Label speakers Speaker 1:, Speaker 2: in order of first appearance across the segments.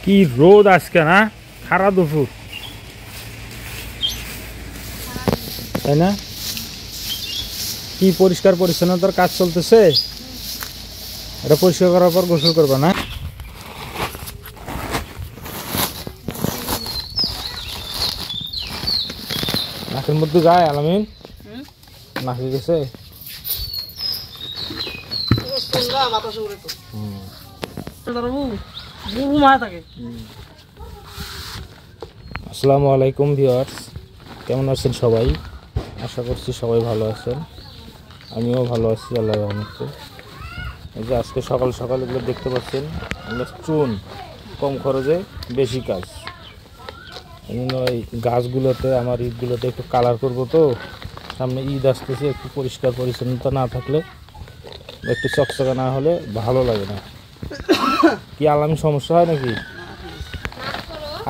Speaker 1: কি রোদ আজকে না, খারা দুপুর, তাই না? কি পরিষ্কার পরিচ্ছন্নতার কাজ চলতেছে, এটা পরিষ্কার করার পর গোসল করবা না? নাকের মধ্যে যায় আলামিন, নাকে গেছে। আসসালামু আলাইকুম ভিউয়ার্স, কেমন আছেন সবাই? আশা করছি সবাই ভালো আছেন, আমিও ভালো আছি আল্লাহর রহমতে। এই যে আজকে সকাল সকাল এগুলো দেখতে পাচ্ছেন, এগুলো চুন, কম খরচে বেশি কাজ। এই জন্য এই গাছগুলোতে, আমার ইটগুলোতে একটু কালার করবো, তো সামনে ঈদ আসতেছে, একটু পরিষ্কার পরিচ্ছন্নতা না থাকলে, একটু চকচকা না হলে ভালো লাগে না। কি আলামি সমস্যা হয় নাকি?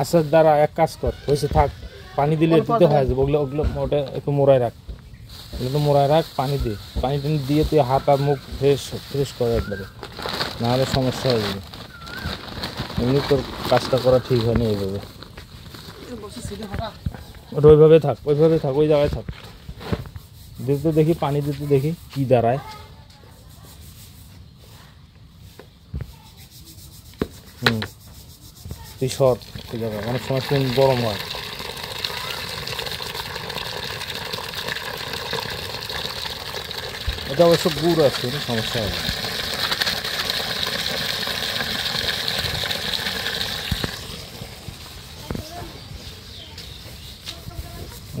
Speaker 1: আচ্ছা দ্বারা এক কাজ কর, হয়েছে থাক, পানি দিলে দিতে হয় যাবে। ওগুলো ওগুলো ওটা একটু মোড়ায় রাখ, ওগুলো মোড়ায় রাখ, পানি দে, পানি টানি দিয়ে তুই হাত আর মুখ ফ্রেশ ফ্রেশ করে একবারে, নাহলে সমস্যা হয়ে যাবে। এমনি তোর কাজটা করা ঠিক হয়নি এইভাবে। ওটা ওইভাবে থাক, ওইভাবে থাক, ওই জায়গায় থাক, দিতে দেখি, পানি দিতে দেখি কি দাঁড়ায়। তুই সর, ওই জায়গায় অনেক সময় চুন গরম হয়। এটা অবশ্য গুড় আছে, সমস্যা হবে।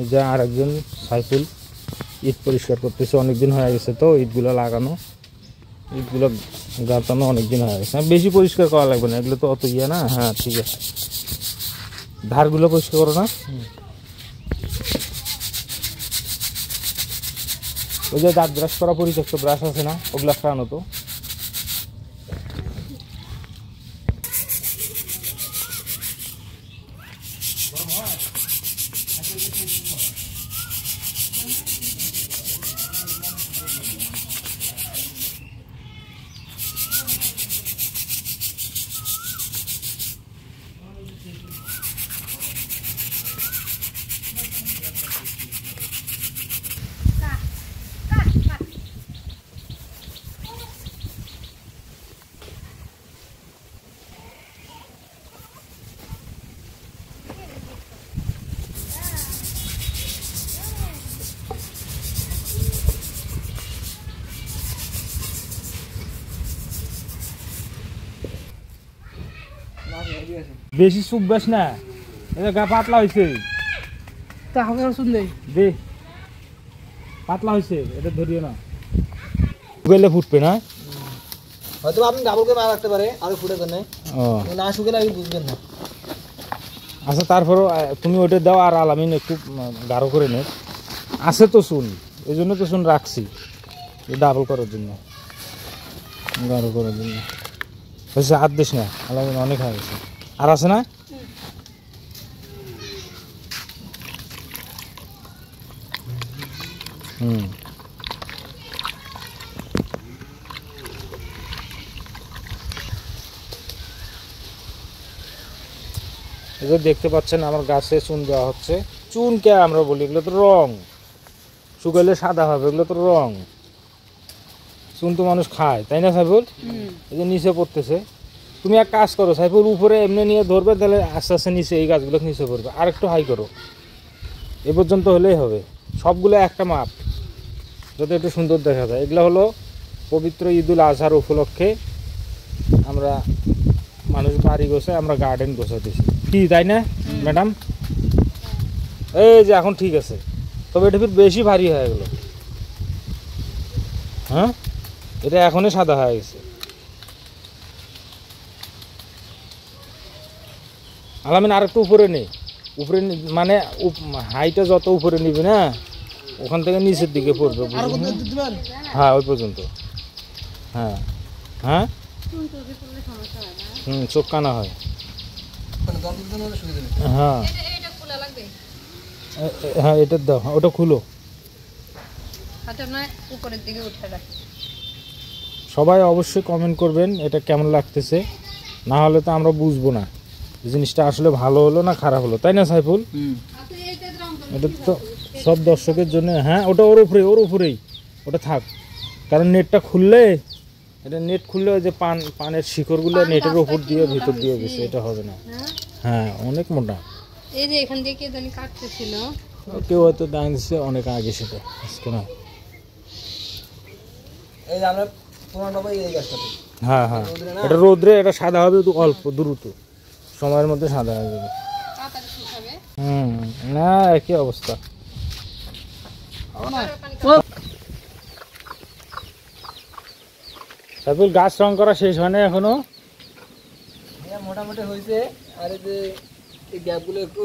Speaker 1: এই যে আর একজন সাইফুল ইট পরিষ্কার করতেছে, অনেকদিন হয়ে গেছে তো ইটগুলো লাগানো, ইটগুলো গাঁথানো অনেকদিন হয়ে গেছে। বেশি পরিষ্কার করা লাগবে না, এগুলো তো অত ইয়ে না। হ্যাঁ ঠিক আছে, ধারগুলো পরিষ্কার করো না। ওই যে দাঁত ব্রাশ করা পরিত্যক্ত ব্রাশ আছে না, ওগুলো আনো তো। বেশি চুপবাস না, এটা গা পাতলা হয়েছে, দে পাতলা হয়েছে, এটা ধরিও না, শুকাইলে ফুটবে না।
Speaker 2: হয়তো আপনি ডাবল করে রাখতে পারে, আরো ফুটে দেন না, শুকালে আপনি বুঝবেন না।
Speaker 1: আচ্ছা তারপরও তুমি ওটা দাও, আর আলামিন একটু গাঢ় করে নে, আছে তো চুন, এই জন্য তো চুন রাখছি, ডাবল করার জন্য, গাঢ় করার জন্য। হয়েছে, হাত দিস না আলামিন, অনেক হয়ে গেছে। আর আছে না? এই যে দেখতে পাচ্ছেন আমার গাছে চুন দেওয়া হচ্ছে। চুন কে আমরা বলি, এগুলো তো রং, শুকাইলে সাদা হবে, এগুলো তো রং। চুন তো মানুষ খায়, তাই না সাইফুল? এই যে নিচে পড়তেছে, তুমি এক কাজ করো সাইফুল, উপরে এমনি নিয়ে ধরবে, তাহলে আস্তে আস্তে নিচে এই গাছগুলো নিচে পড়বে। আর একটু হাই করো, এ পর্যন্ত হলেই হবে। সবগুলো একটা মাপ, যাতে একটু সুন্দর দেখা যায়। এগুলো হলো পবিত্র ঈদুল আজহার উপলক্ষে আমরা মানুষ বাড়ি গোছায়, আমরা গার্ডেন গোছাতেছি, কি তাই না ম্যাডাম? এই যে এখন ঠিক আছে, তবে এটা ফির বেশি ভারী হয়ে গেল। হ্যাঁ, এটা এখনই সাদা হয়ে গেছে। আলামিন আর একটু উপরে নেই, উপরে মানে হাইটা যত উপরে নিবি না, ওখান থেকে নিচের দিকে পড়বে। হ্যাঁ ওই পর্যন্ত। হ্যাঁ হ্যাঁ, চোখ কানা হয়। হ্যাঁ হ্যাঁ, এটার দাও, ওটা খুলো। সবাই অবশ্যই কমেন্ট করবেন এটা কেমন লাগতেছে। না হলে তো আমরা বুঝবো না জিনিসটা আসলে ভালো হলো না খারাপ হলো, তাই না সাইফুল? এটা তো সব দর্শকের জন্য। হ্যাঁ ওটা ওর উপরেই ওটা থাক, কারণ নেটটা খুললে এটা নেট খুললে ওই যে পানের শিকড়গুলো নেটের উপর দিয়ে ভিতর দিয়ে গেছে, এটা হবে না। হ্যাঁ অনেক মোটা।
Speaker 3: এই যে এখান থেকে জানি কাটতেছিল,
Speaker 1: কেউ হয়তো দান দিচ্ছে অনেক আগে, সেটা আজকে না।
Speaker 2: এই যে আমরা তোমার বাবা এই গাছটাতে
Speaker 1: হ্যাঁ হ্যাঁ, এটা রোদ্রে এটা সাদা হবে তো অল্প দ্রুত সময়ের মধ্যে সাদা হয়ে যাবে।
Speaker 3: তাড়াতাড়ি শুকাবে।
Speaker 1: না একই অবস্থা। সাইফুল গাছ রং করা শেষ হয় না এখনো?
Speaker 2: হ্যাঁ মোটামুটি হয়েছে, আর এই যে এই গ্যাপগুলো একটু,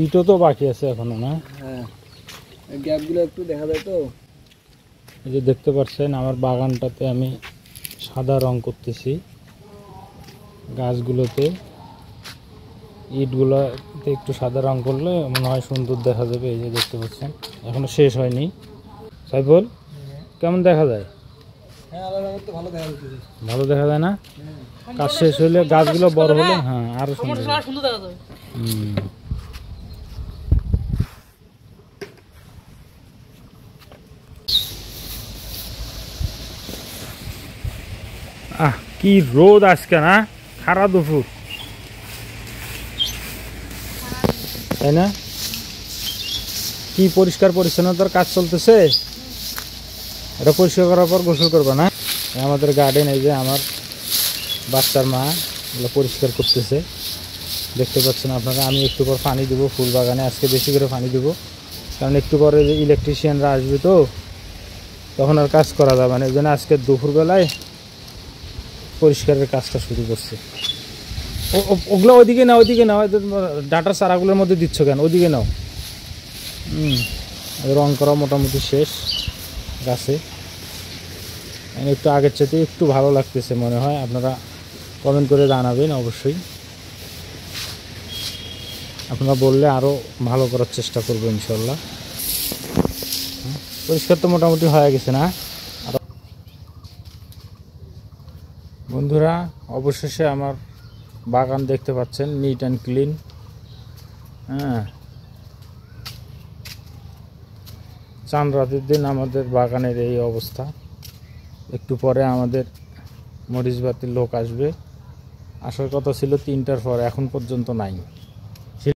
Speaker 1: ইটও তো বাকি আছে এখনো না?
Speaker 2: হ্যাঁ এই গ্যাপগুলো একটু দেখা যায় তো।
Speaker 1: এই যে দেখতে পাচ্ছেন আমার বাগানটাতে আমি সাদা রং করতেছি, গাছগুলোতে ইটগুলোতে একটু সাদা রং করলে মনে হয় সুন্দর দেখা যাবে। এই যে দেখতে পাচ্ছেন এখনো শেষ হয়নি। সাইফুল কেমন দেখা যায়?
Speaker 2: হ্যাঁ আলাদা তো ভালো দেখা যাচ্ছে।
Speaker 1: ভালো দেখা যায় না? কাজ শেষ হলে গাছগুলো বড় হলে হ্যাঁ আরো সুন্দর
Speaker 2: দেখা যাবে।
Speaker 1: হুম। কি রোদ আজকে না, খারাপ দুপুর, তাই না? কি পরিষ্কার পরিচ্ছন্নতার কাজ চলতেছে, এটা পরিষ্কার করার পর গোসল করবে না? আমাদের গার্ডেন, এই যে আমার বাচ্চার মা এগুলো পরিষ্কার করতেছে, দেখতে পাচ্ছেন আপনারা। আমি একটু পর পানি দেবো ফুল বাগানে, আজকে বেশি করে পানি দেবো, কারণ একটু পরে যে ইলেকট্রিশিয়ানরা আসবে তো তখন আর কাজ করা যাবে না। এই জন্য আজকে দুপুরবেলায় পরিষ্কারের কাজটা শুরু করছে। ওগুলো ওইদিকে নাও, ওইদিকে নাও, ডাটার চারাগুলোর মধ্যে দিচ্ছ কেন? ওইদিকে নাও। রং করা মোটামুটি শেষ গাছে, একটু আগের চাইতে একটু ভালো লাগতেছে মনে হয়। আপনারা কমেন্ট করে জানাবেন অবশ্যই, আপনারা বললে আরও ভালো করার চেষ্টা করবো ইনশাল্লাহ। পরিষ্কার তো মোটামুটি হয়ে গেছে না? বন্ধুরা অবশেষে আমার বাগান দেখতে পাচ্ছেন নিট অ্যান্ড ক্লিন। হ্যাঁ চাঁদ রাতের দিন আমাদের বাগানের এই অবস্থা। একটু পরে আমাদের মরিচবাতির লোক আসবে, আসার কথা ছিল 3টার পর, এখন পর্যন্ত নাই।